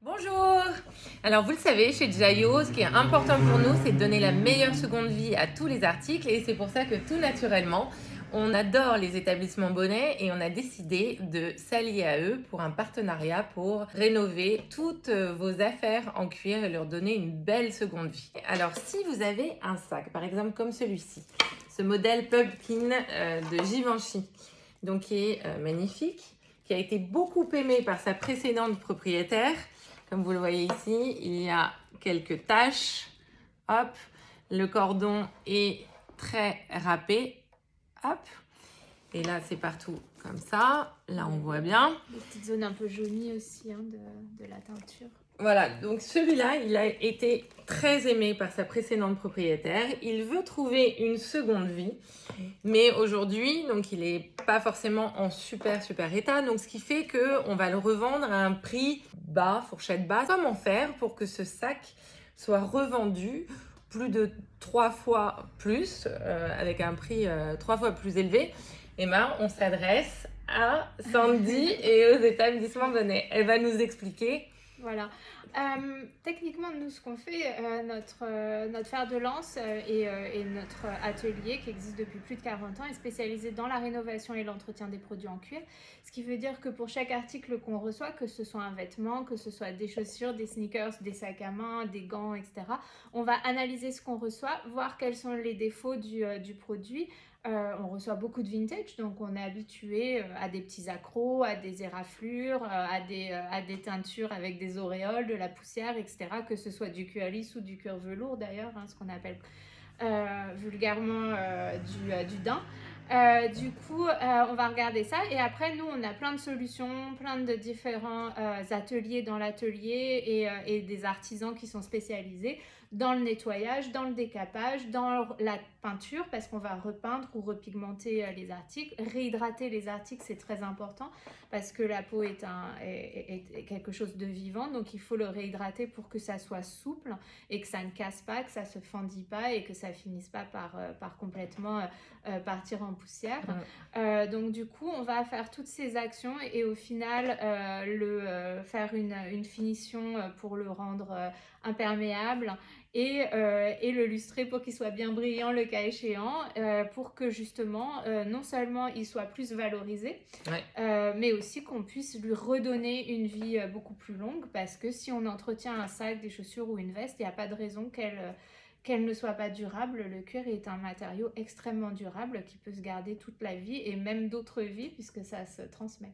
Bonjour! Alors vous le savez, chez Jayo, ce qui est important pour nous, c'est de donner la meilleure seconde vie à tous les articles et c'est pour ça que tout naturellement, on adore les établissements Bonnet et on a décidé de s'allier à eux pour un partenariat pour rénover toutes vos affaires en cuir et leur donner une belle seconde vie. Alors si vous avez un sac, par exemple comme celui-ci, ce modèle Pumpkin de Givenchy, donc qui est magnifique, qui a été beaucoup aimé par sa précédente propriétaire. Comme vous le voyez ici, il y a quelques taches. Hop, le cordon est très râpé. Hop, et là c'est partout comme ça. Là on voit bien. Des petites zones un peu jaunies aussi de la teinture. Voilà, donc celui-là, il a été très aimé par sa précédente propriétaire. Il veut trouver une seconde vie, mais aujourd'hui, donc il n'est pas forcément en super état. Donc ce qui fait qu'on va le revendre à un prix bas, fourchette basse. Comment faire pour que ce sac soit revendu plus de 3 fois plus, avec un prix 3 fois plus élevé? Eh bien, on s'adresse à Sandy et aux établissements Bonnet. Elle va nous expliquer. Voilà. Techniquement, nous, ce qu'on fait, notre fer de lance et notre atelier qui existe depuis plus de 40 ans est spécialisé dans la rénovation et l'entretien des produits en cuir. Ce qui veut dire que pour chaque article qu'on reçoit, que ce soit un vêtement, que ce soit des chaussures, des sneakers, des sacs à main, des gants, etc., on va analyser ce qu'on reçoit, voir quels sont les défauts du produit. On reçoit beaucoup de vintage, donc on est habitué à des petits accros, à des éraflures, à des teintures avec des auréoles, de la poussière, etc. Que ce soit du cuir lisse ou du cuir velours d'ailleurs, ce qu'on appelle vulgairement du daim. Du coup, on va regarder ça et après, nous, on a plein de solutions, plein de différents ateliers dans l'atelier et des artisans qui sont spécialisés dans le nettoyage, dans le décapage, dans la peinture parce qu'on va repeindre ou repigmenter les articles. Réhydrater les articles, c'est très important parce que la peau est quelque chose de vivant, donc il faut le réhydrater pour que ça soit souple et que ça ne casse pas, que ça se fendille pas et que ça finisse pas par complètement partir en poussière. Donc du coup, on va faire toutes ces actions et au final, faire une finition pour le rendre imperméable et le lustrer pour qu'il soit bien brillant le cas échéant, pour que justement, non seulement il soit plus valorisé, mais aussi qu'on puisse lui redonner une vie beaucoup plus longue parce que si on entretient un sac, des chaussures ou une veste, il n'y a pas de raison qu'elle ne soit pas durable. Le cuir est un matériau extrêmement durable qui peut se garder toute la vie et même d'autres vies puisque ça se transmet.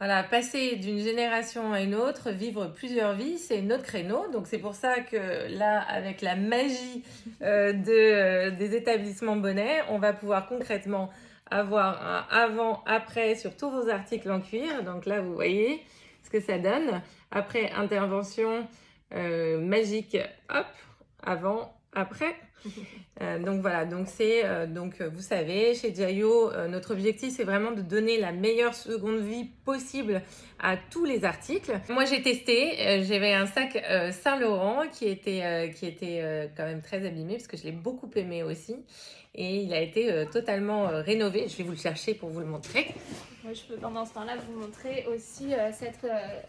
Voilà, passer d'une génération à une autre, vivre plusieurs vies, c'est notre créneau. Donc c'est pour ça que là, avec la magie des établissements Bonnet, on va pouvoir concrètement avoir un avant-après sur tous vos articles en cuir. Donc là, vous voyez ce que ça donne. Après intervention magique, hop, avant, après. Donc voilà, donc vous savez, chez Jayo, notre objectif c'est vraiment de donner la meilleure seconde vie possible à tous les articles. Moi j'ai testé, j'avais un sac Saint-Laurent qui était quand même très abîmé parce que je l'ai beaucoup aimé aussi et il a été totalement rénové. Je vais vous le chercher pour vous le montrer. Moi, je peux pendant ce temps-là vous montrer aussi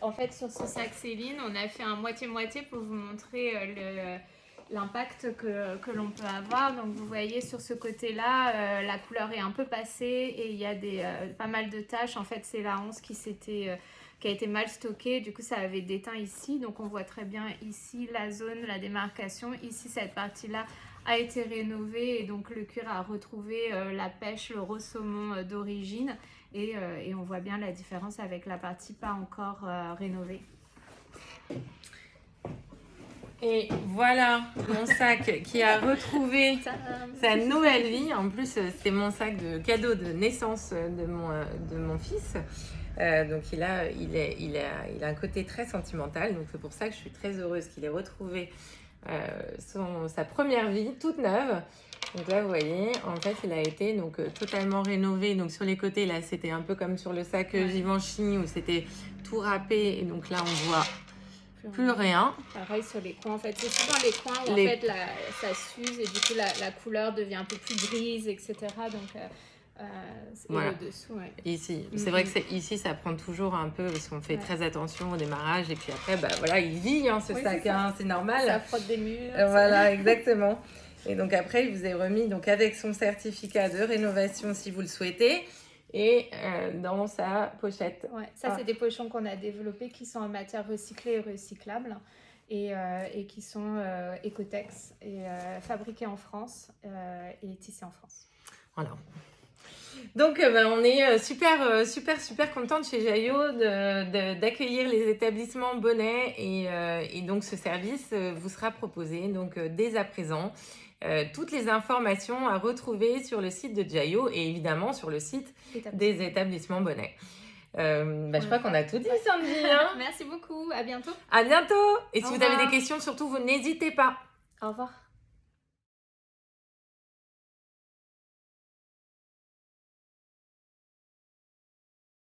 en fait sur ce sac Céline, on a fait un moitié-moitié pour vous montrer l'impact que l'on peut avoir. Donc vous voyez sur ce côté-là, la couleur est un peu passée et il y a pas mal de taches. En fait, c'est la once qui a été mal stockée. Du coup, ça avait déteint ici. Donc on voit très bien ici la zone, la démarcation. Ici, cette partie-là a été rénovée et donc le cuir a retrouvé la pêche, le rose saumon d'origine. Et on voit bien la différence avec la partie pas encore rénovée. Et voilà mon sac qui a retrouvé sa nouvelle vie. En plus, c'est mon sac de cadeau de naissance de mon fils. Donc il a un côté très sentimental. Donc c'est pour ça que je suis très heureuse qu'il ait retrouvé sa première vie toute neuve. Donc là, vous voyez, en fait, il a été totalement rénové. Donc sur les côtés, là, c'était un peu comme sur le sac Givenchy où c'était tout râpé. Et donc là, on voit plus rien. Pareil sur les coins, en fait. C'est souvent les coins où en fait ça s'use et du coup la couleur devient un peu plus grise, etc. Donc Voilà. le dessous, ouais. Ici, c'est vrai que ici, ça prend toujours un peu parce qu'on fait très attention au démarrage et puis après, bah voilà, il vit ce sac, c'est normal. Ça frotte des murs. Voilà, exactement. Et donc après, il vous est remis donc avec son certificat de rénovation si vous le souhaitez et dans sa pochette. Ouais, ça c'est des pochons qu'on a développés qui sont en matière recyclée et recyclable et qui sont Ecotex et fabriqués en France et tissés en France. Voilà. Donc, on est super contente chez Jaillot d'accueillir les établissements Bonnet et donc ce service vous sera proposé donc dès à présent. Toutes les informations à retrouver sur le site de Jaillot et évidemment sur le site des établissements Bonnet. Je crois qu'on a tout dit, Sandy. Merci beaucoup, à bientôt. À bientôt. Et si vous avez des questions, surtout, vous n'hésitez pas. Au revoir.